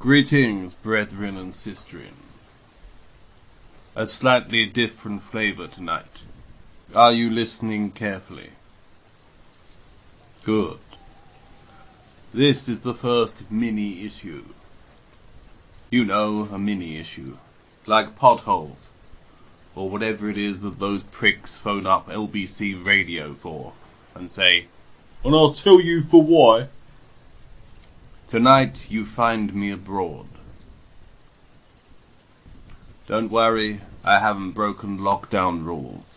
Greetings, brethren and sisterin. A slightly different flavor tonight. Are you listening carefully? Good. This is the first mini-issue. You know, a mini-issue. Like potholes. Or whatever it is that those pricks phone up LBC radio for, and say, "And I'll tell you for why." Tonight you find me abroad. Don't worry, I haven't broken lockdown rules.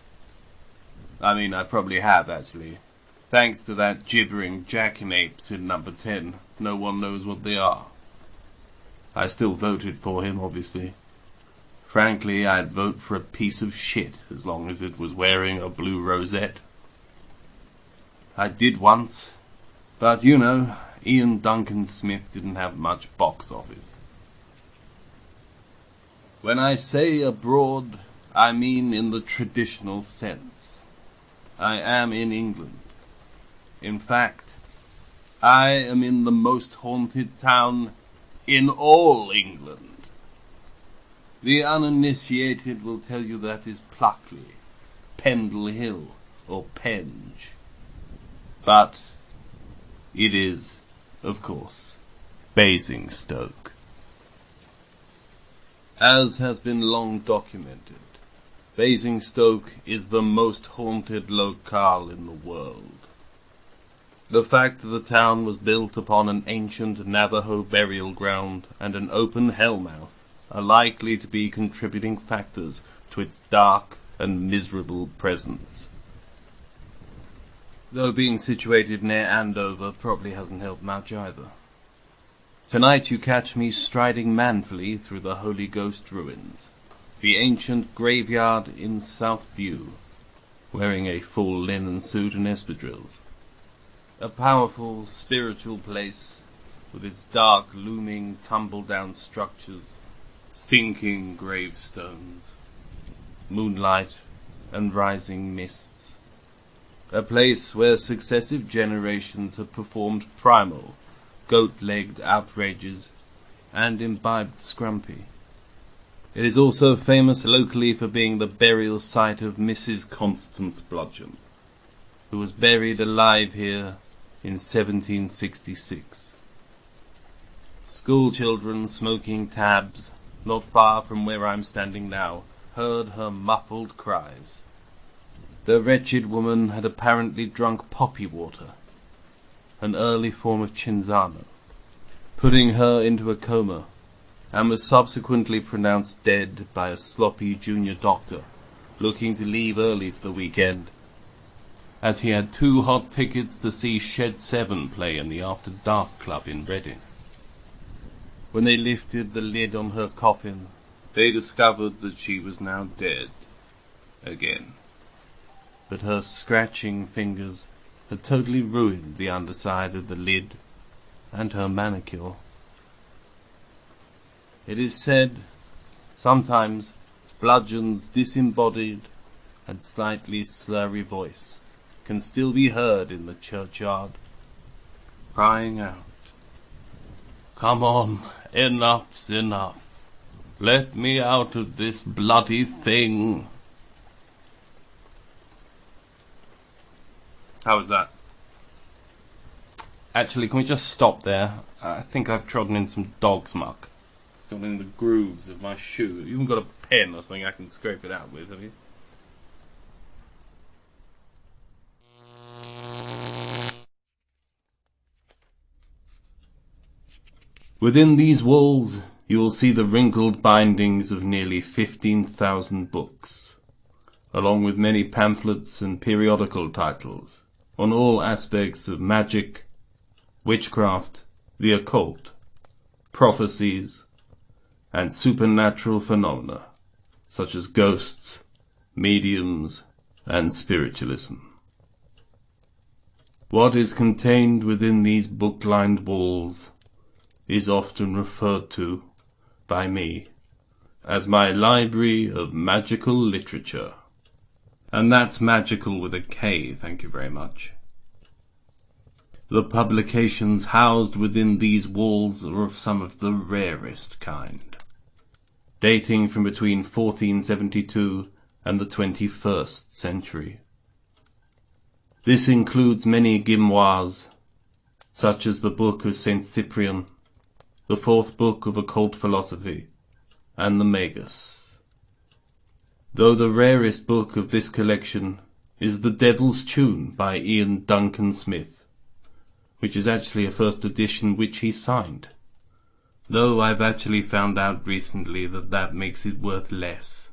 I mean, I probably have, actually. Thanks to that gibbering jackanapes in number 10, no one knows what they are. I still voted for him, obviously. Frankly, I'd vote for a piece of shit as long as it was wearing a blue rosette. I did once, but you know, Ian Duncan Smith didn't have much box office. When I say abroad, I mean in the traditional sense. I am in England. In fact, I am in the most haunted town in all England. The uninitiated will tell you that is Pluckley, Pendle Hill, or Penge. But it is, of course, Basingstoke. As has been long documented, Basingstoke is the most haunted locale in the world. The fact that the town was built upon an ancient Navajo burial ground and an open hellmouth are likely to be contributing factors to its dark and miserable presence. Though being situated near Andover probably hasn't helped much either. Tonight you catch me striding manfully through the Holy Ghost ruins, the ancient graveyard in South View, wearing a full linen suit and espadrilles. A powerful, spiritual place, with its dark, looming, tumble-down structures, sinking gravestones, moonlight and rising mists. A place where successive generations have performed primal, goat-legged outrages and imbibed scrumpy. It is also famous locally for being the burial site of Mrs. Constance Bludgeon, who was buried alive here in 1766. School children smoking tabs, not far from where I'm standing now, heard her muffled cries. The wretched woman had apparently drunk poppy water, an early form of cinzano, putting her into a coma, and was subsequently pronounced dead by a sloppy junior doctor looking to leave early for the weekend, as he had 2 hot tickets to see Shed 7 play in the After Dark Club in Reading. When they lifted the lid on her coffin, they discovered that she was now dead again. But her scratching fingers had totally ruined the underside of the lid and her manicure. It is said, sometimes Bludgeon's disembodied and slightly slurry voice can still be heard in the churchyard, crying out, "Come on, enough's enough. Let me out of this bloody thing." How was that? Actually, can we just stop there? I think I've trodden in some dog's muck. It's got in the grooves of my shoe. You haven't got a pen or something I can scrape it out with, have you? Within these walls, you will see the wrinkled bindings of nearly 15,000 books, along with many pamphlets and periodical titles, on all aspects of magic, witchcraft, the occult, prophecies, and supernatural phenomena, such as ghosts, mediums, and spiritualism. What is contained within these book-lined walls is often referred to, by me, as my Library of Magickal Literature. And that's magical with a K, thank you very much. The publications housed within these walls are of some of the rarest kind, dating from between 1472 and the 21st century. This includes many grimoires, such as the Book of St. Cyprian, the Fourth Book of Occult Philosophy, and the Magus. Though the rarest book of this collection is The Devil's Tune by Ian Duncan Smith, which is actually a first edition which he signed, though I've actually found out recently that makes it worth less.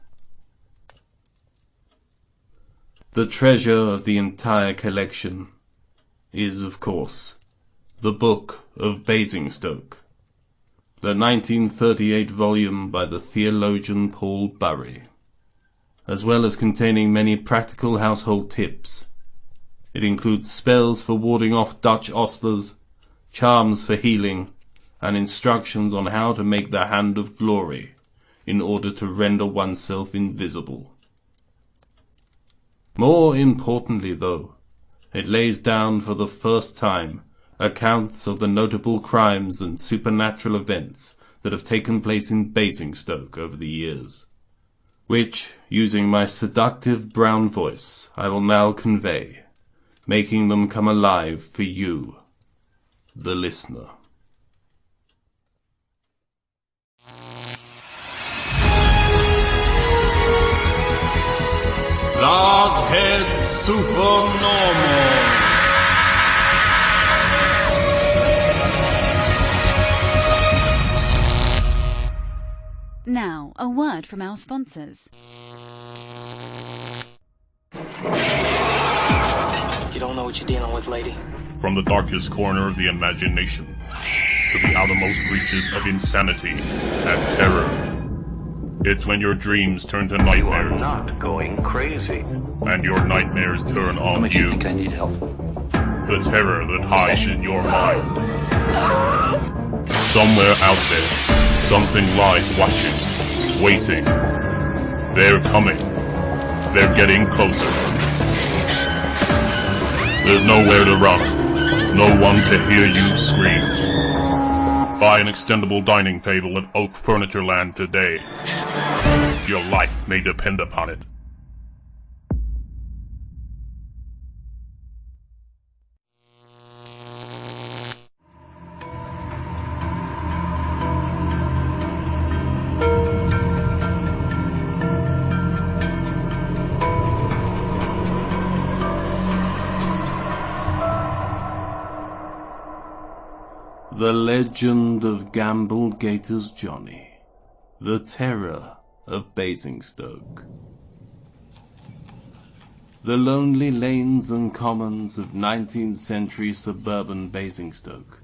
The treasure of the entire collection is, of course, the Book of Basingstoke, the 1938 volume by the theologian Paul Bury, as well as containing many practical household tips. It includes spells for warding off Dutch ostlers, charms for healing, and instructions on how to make the Hand of Glory in order to render oneself invisible. More importantly, though, it lays down for the first time accounts of the notable crimes and supernatural events that have taken place in Basingstoke over the years, which, using my seductive brown voice, I will now convey, making them come alive for you, the listener. Laars head Supernormal. Now, a word from our sponsors. You don't know what you're dealing with, lady. From the darkest corner of the imagination to the outermost reaches of insanity and terror. It's when your dreams turn to nightmares. You are not going crazy. And your nightmares turn on How much you. you think I need help? The terror that hides in your mind. Somewhere out there, something lies watching, waiting. They're coming. They're getting closer. There's nowhere to run. No one to hear you scream. Buy an extendable dining table at Oak Furniture Land today. Your life may depend upon it. The Legend of Gamble Gator's Johnny, the Terror of Basingstoke. The lonely lanes and commons of 19th century suburban Basingstoke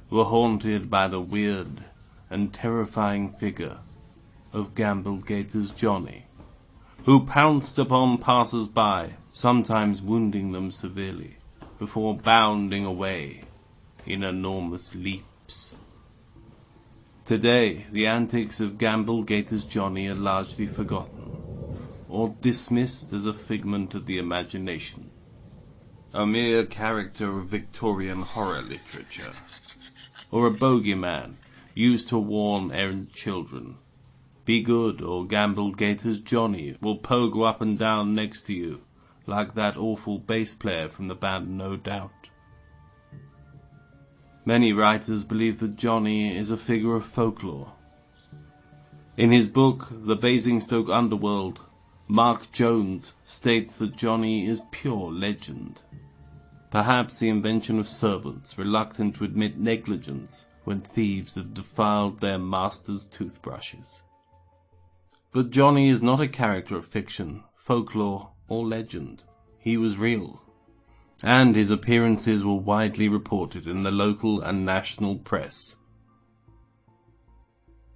were haunted by the weird and terrifying figure of Gamble Gator's Johnny, who pounced upon passers-by, sometimes wounding them severely, before bounding away in enormous leaps. Today, the antics of Gamble Gator's Johnny are largely forgotten, or dismissed as a figment of the imagination, a mere character of Victorian horror literature, or a bogeyman used to warn errant children. Be good, or Gamble Gator's Johnny will pogo up and down next to you, like that awful bass player from the band No Doubt. Many writers believe that Johnny is a figure of folklore. In his book, The Basingstoke Underworld, Mark Jones states that Johnny is pure legend, perhaps the invention of servants reluctant to admit negligence when thieves have defiled their master's toothbrushes. But Johnny is not a character of fiction, folklore, or legend. He was real, and his appearances were widely reported in the local and national press.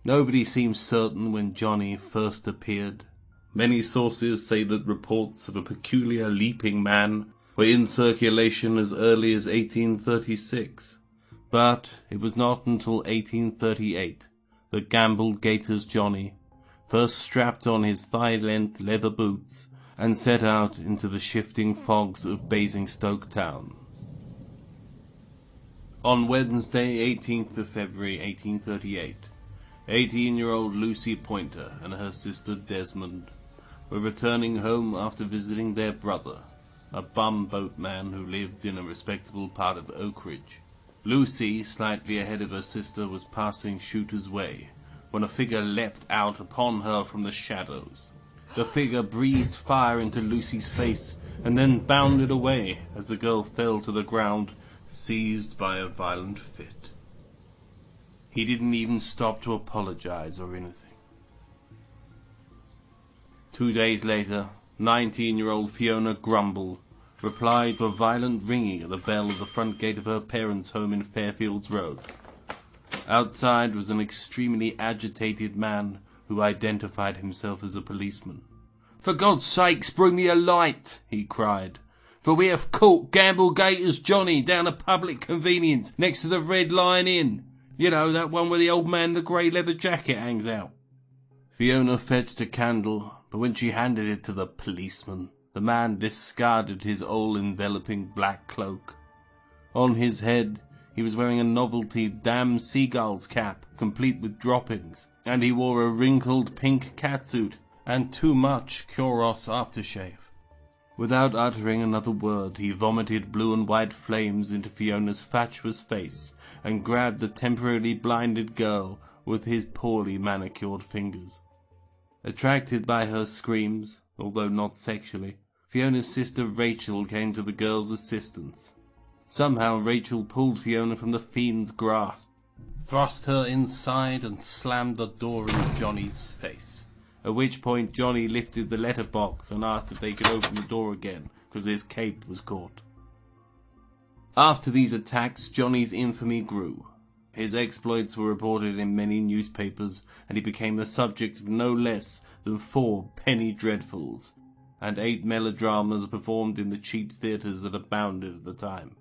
Nobody seems certain when Johnny first appeared. Many sources say that reports of a peculiar leaping man were in circulation as early as 1836, but it was not until 1838 that Gamble Gator's Johnny first strapped on his thigh-length leather boots and set out into the shifting fogs of Basingstoke town. On Wednesday, 18th of February, 1838, 18-year-old Lucy Pointer and her sister Desmond were returning home after visiting their brother, a bumboatman who lived in a respectable part of Oak Ridge. Lucy, slightly ahead of her sister, was passing Shooter's Way, when a figure leapt out upon her from the shadows. The figure breathed fire into Lucy's face, and then bounded away as the girl fell to the ground, seized by a violent fit. He didn't even stop to apologize or anything. 2 days later, 19-year-old Fiona Grumble replied to a violent ringing at the bell of the front gate of her parents' home in Fairfields Road. Outside was an extremely agitated man who identified himself as a policeman. "For God's sakes, bring me a light," he cried, "for we have caught Gamble Gator's Johnny down a public convenience next to the Red Lion Inn. You know, that one where the old man in the grey leather jacket hangs out." Fiona fetched a candle, but when she handed it to the policeman, the man discarded his all-enveloping black cloak. On his head, he was wearing a novelty damn seagull's cap, complete with droppings, and he wore a wrinkled pink catsuit and too much Kuros aftershave. Without uttering another word, he vomited blue and white flames into Fiona's fatuous face and grabbed the temporarily blinded girl with his poorly manicured fingers. Attracted by her screams, although not sexually, Fiona's sister Rachel came to the girl's assistance. Somehow Rachel pulled Fiona from the fiend's grasp, thrust her inside and slammed the door in Johnny's face, at which point Johnny lifted the letterbox and asked if they could open the door again, because his cape was caught. After these attacks, Johnny's infamy grew. His exploits were reported in many newspapers, and he became the subject of no less than 4 penny dreadfuls, and 8 melodramas performed in the cheap theatres that abounded at the time,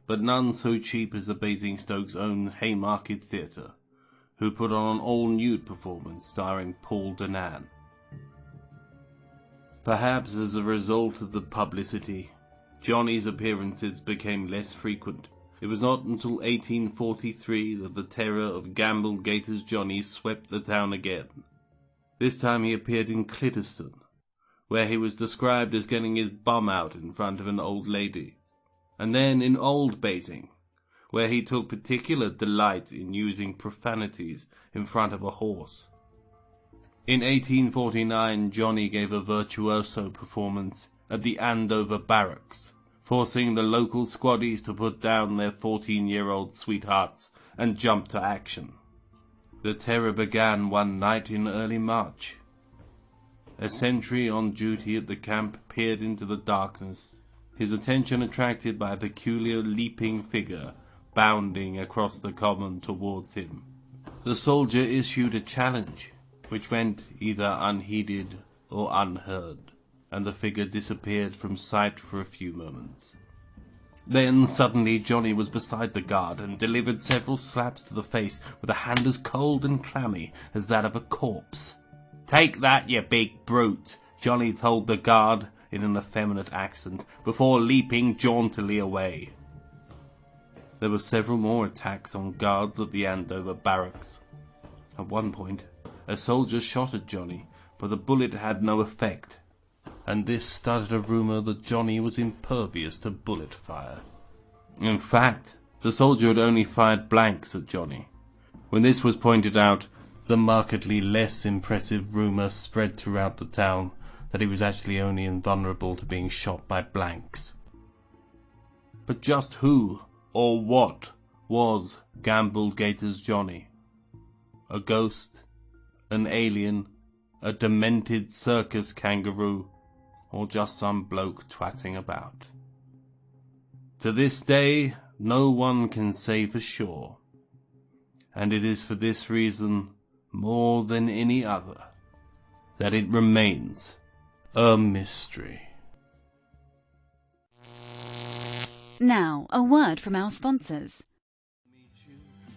but none so cheap as the Basingstoke's own Haymarket Theatre, who put on an all-nude performance starring Paul Danan. Perhaps as a result of the publicity, Johnny's appearances became less frequent. It was not until 1843 that the terror of Gamble Gator's Johnny swept the town again. This time he appeared in Clitterston, where he was described as getting his bum out in front of an old lady, and then in Old Basing, where he took particular delight in using profanities in front of a horse. In 1849, Johnny gave a virtuoso performance at the Andover Barracks, forcing the local squaddies to put down their 14-year-old sweethearts and jump to action. The terror began one night in early March. A sentry on duty at the camp peered into the darkness, his attention attracted by a peculiar leaping figure bounding across the common towards him. The soldier issued a challenge, which went either unheeded or unheard, and the figure disappeared from sight for a few moments. Then suddenly Johnny was beside the guard and delivered several slaps to the face with a hand as cold and clammy as that of a corpse. "Take that, you big brute," Johnny told the guard in an effeminate accent, before leaping jauntily away. There were several more attacks on guards at the Andover Barracks. At one point, a soldier shot at Johnny, but the bullet had no effect, and this started a rumor that Johnny was impervious to bullet fire. In fact, the soldier had only fired blanks at Johnny. When this was pointed out, the markedly less impressive rumor spread throughout the town that he was actually only invulnerable to being shot by blanks. But just who or what was Gamble Gator's Johnny? A ghost? An alien? A demented circus kangaroo? Or just some bloke twatting about? To this day, no one can say for sure, and it is for this reason, more than any other, that it remains a mystery. Now, a word from our sponsors.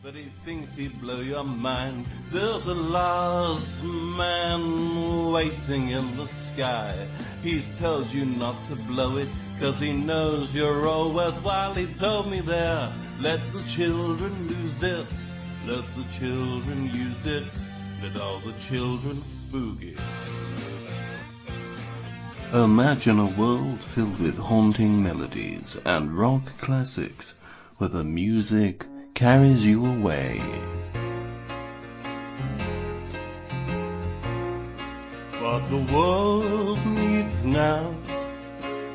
But he thinks he'd blow your mind. There's a Laars man waiting in the sky. He's told you not to blow it, 'cause he knows you're all worthwhile. He told me there, let the children lose it. Let the children use it. Let all the children boogie. Imagine a world filled with haunting melodies and rock classics, where the music carries you away. What the world needs now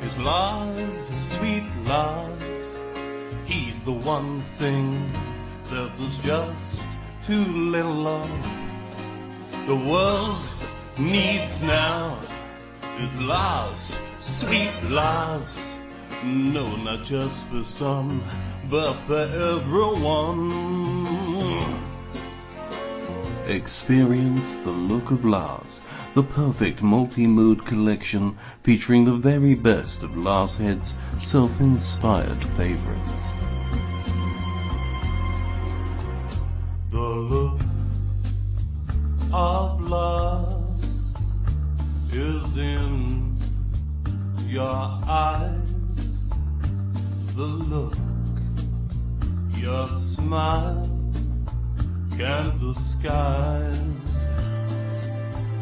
is Laars, sweet Laars. He's the one thing that there's just too little of. The world needs now is Laars, sweet Laars. No, not just for some, but for everyone. Experience the look of Laars, the perfect multi-mood collection featuring the very best of Laars Head's self-inspired favorites. The look of Laars is in your eyes. The look, your smile can't disguise.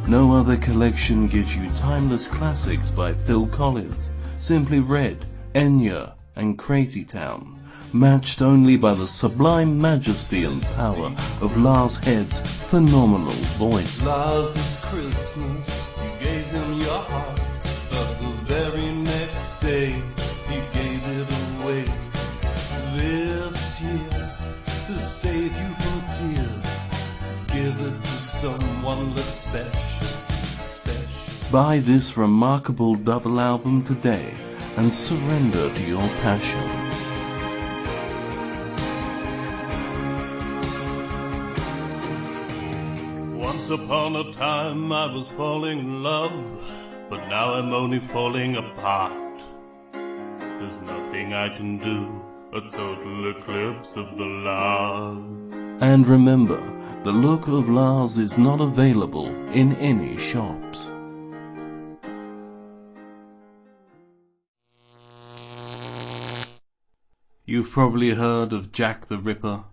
No other collection gives you timeless classics by Phil Collins, Simply Red, Enya, and Crazy Town, matched only by the sublime majesty and power of Laars Head's phenomenal voice. Laars is Christmas, you gave him your heart, but the very next day he gave it away. This year, to save you from tears, give it to someone less special. Buy this remarkable double album today and surrender to your passion. Once upon a time I was falling in love, but now I'm only falling apart. There's nothing I can do, a total eclipse of the Laars. And remember, the look of Laars is not available in any shops. You've probably heard of Jack the Ripper,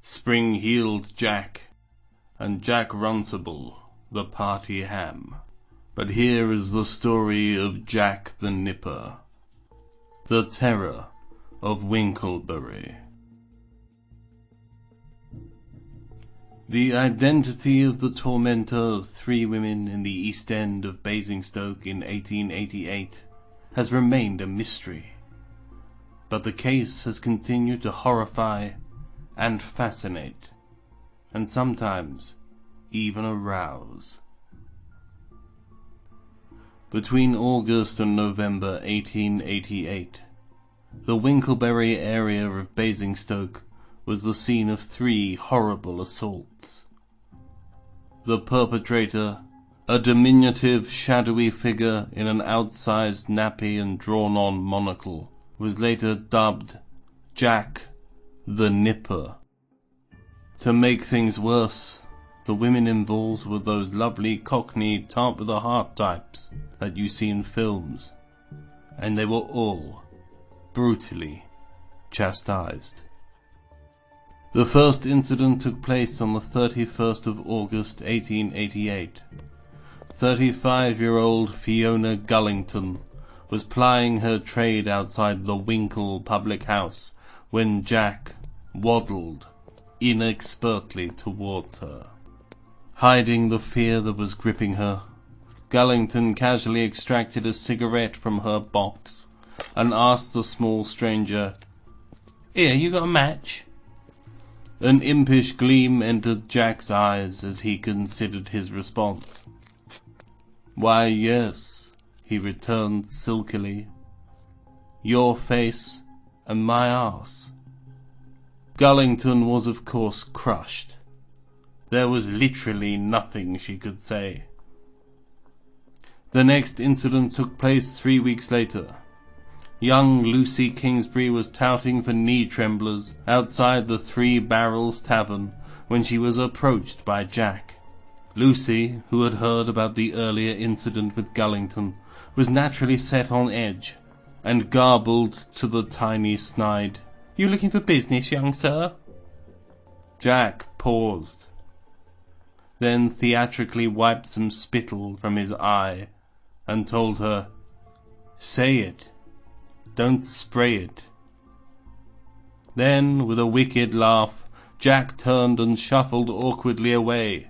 Spring-Heeled Jack, and Jack Runcible, the party ham. But here is the story of Jack the Nipper, the terror of Winklebury. The identity of the tormentor of 3 women in the East End of Basingstoke in 1888 has remained a mystery, but the case has continued to horrify and fascinate, and sometimes even arouse. Between August and November 1888, the Winklebury area of Basingstoke was the scene of 3 horrible assaults. The perpetrator, a diminutive, shadowy figure in an outsized nappy and drawn-on monocle, was later dubbed Jack the Nipper. To make things worse, the women involved were those lovely Cockney tart-with-a-heart types that you see in films, and they were all brutally chastised. The first incident took place on the 31st of August 1888. 35-year-old Fiona Gullington was plying her trade outside the Winkle public house when Jack waddled inexpertly towards her. Hiding the fear that was gripping her, Gullington casually extracted a cigarette from her box and asked the small stranger, "Here, you got a match?" An impish gleam entered Jack's eyes as he considered his response. "Why, yes," he returned silkily. "Your face and my arse." Gullington was of course crushed. There was literally nothing she could say. The next incident took place 3 weeks later. Young Lucy Kingsbury was touting for knee tremblers outside the Three Barrels Tavern when she was approached by Jack. Lucy, who had heard about the earlier incident with Gullington, was naturally set on edge, and garbled to the tiny snide, "You looking for business, young sir?" Jack paused, then theatrically wiped some spittle from his eye, and told her, "Say it, don't spray it." Then, with a wicked laugh, Jack turned and shuffled awkwardly away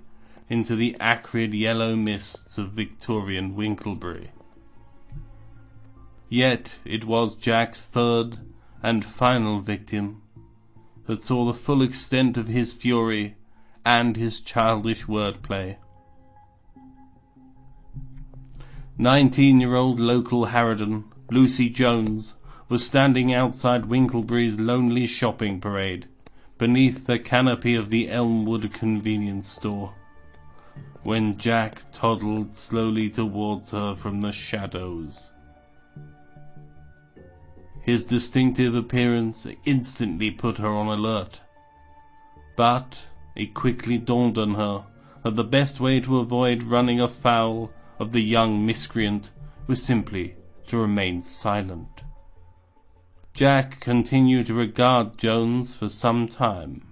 into the acrid yellow mists of Victorian Winklebury. Yet it was Jack's third and final victim that saw the full extent of his fury and his childish wordplay. 19-year-old local harridan Lucy Jones was standing outside Winklebury's lonely shopping parade, beneath the canopy of the Elmwood convenience store, when Jack toddled slowly towards her from the shadows. His distinctive appearance instantly put her on alert, but it quickly dawned on her that the best way to avoid running afoul of the young miscreant was simply to remain silent. Jack continued to regard Jones for some time,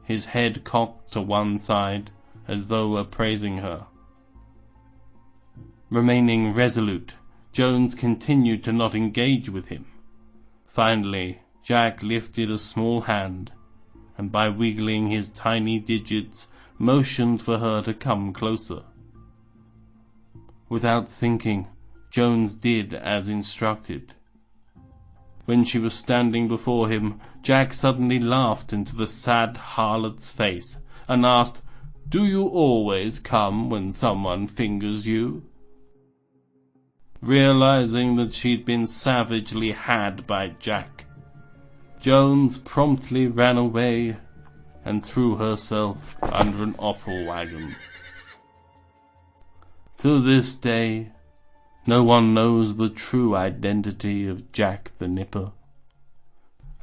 his head cocked to one side as though appraising her. Remaining resolute, Jones continued to not engage with him. Finally, Jack lifted a small hand, and by wiggling his tiny digits, motioned for her to come closer. Without thinking, Jones did as instructed. When she was standing before him, Jack suddenly laughed into the sad harlot's face, and asked, "Do you always come when someone fingers you?" Realizing that she'd been savagely had by Jack, Jones promptly ran away and threw herself under an offal wagon. To this day, no one knows the true identity of Jack the Nipper,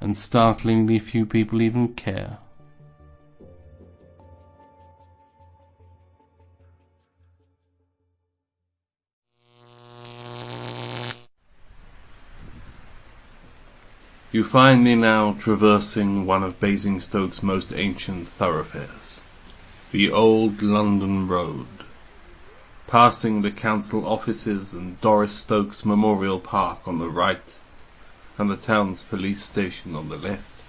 and startlingly few people even care. You find me now traversing one of Basingstoke's most ancient thoroughfares, the Old London Road, passing the council offices and Doris Stokes Memorial Park on the right, and the town's police station on the left.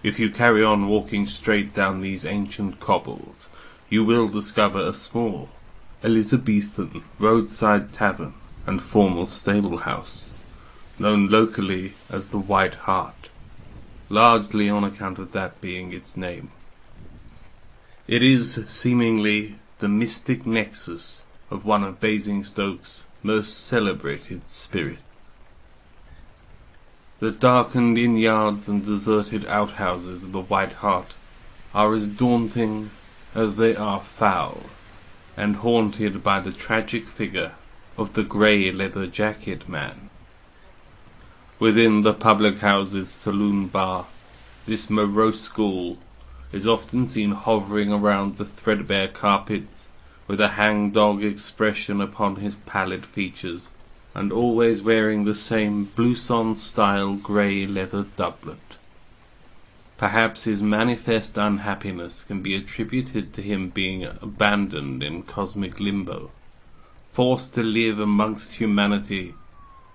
If you carry on walking straight down these ancient cobbles, you will discover a small, Elizabethan roadside tavern and formal stable house, known locally as the White Hart, largely on account of that being its name. It is seemingly the mystic nexus of one of Basingstoke's most celebrated spirits. The darkened inn-yards and deserted outhouses of the White Hart are as daunting as they are foul, and haunted by the tragic figure of the grey leather jacket man. Within the public house's saloon bar, this morose ghoul is often seen hovering around the threadbare carpets with a hangdog expression upon his pallid features, and always wearing the same blouson-style grey leather doublet. Perhaps his manifest unhappiness can be attributed to him being abandoned in cosmic limbo, forced to live amongst humanity,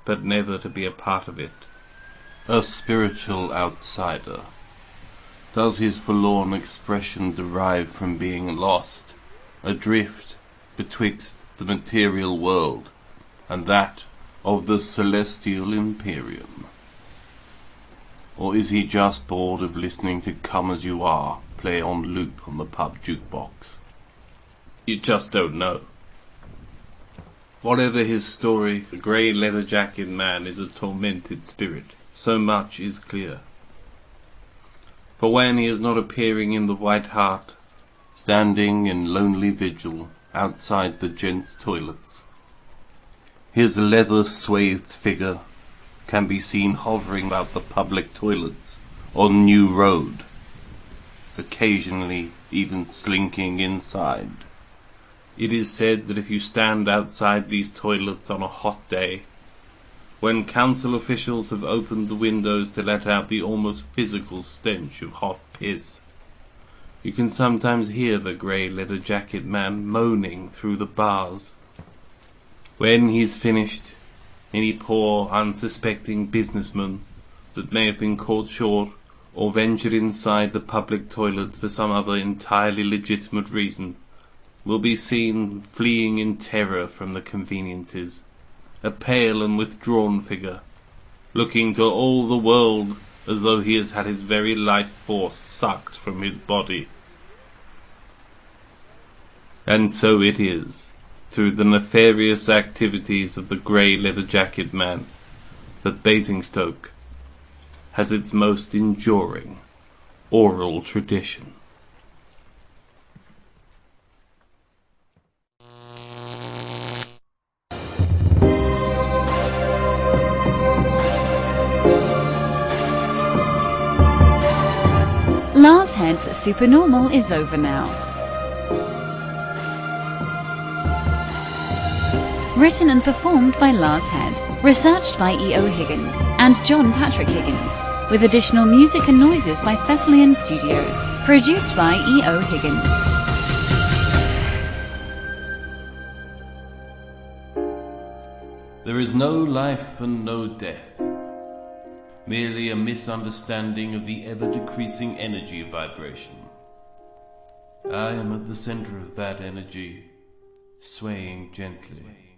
but never to be a part of it. A spiritual outsider. Does his forlorn expression derive from being lost, adrift betwixt the material world and that of the celestial Imperium? Or is he just bored of listening to Come As You Are play on loop on the pub jukebox? You just don't know. Whatever his story, the grey leather-jacket man is a tormented spirit. So much is clear. For when he is not appearing in the White Hart, standing in lonely vigil outside the gents' toilets, his leather-swathed figure can be seen hovering about the public toilets on New Road, occasionally even slinking inside. It is said that if you stand outside these toilets on a hot day, when council officials have opened the windows to let out the almost physical stench of hot piss, you can sometimes hear the grey leather jacket man moaning through the bars. When he's finished, any poor unsuspecting businessman that may have been caught short or ventured inside the public toilets for some other entirely legitimate reason will be seen fleeing in terror from the conveniences, a pale and withdrawn figure, looking to all the world as though he has had his very life force sucked from his body. And so it is, through the nefarious activities of the grey leather jacket man, that Basingstoke has its most enduring oral tradition. Laars Head's Supernormal is over now. Written and performed by Laars Head. Researched by E.O. Higgins and John Patrick Higgins. With additional music and noises by Thessalian Studios. Produced by E.O. Higgins. There is no life and no death. Merely a misunderstanding of the ever-decreasing energy of vibration. I am at the center of that energy, swaying gently.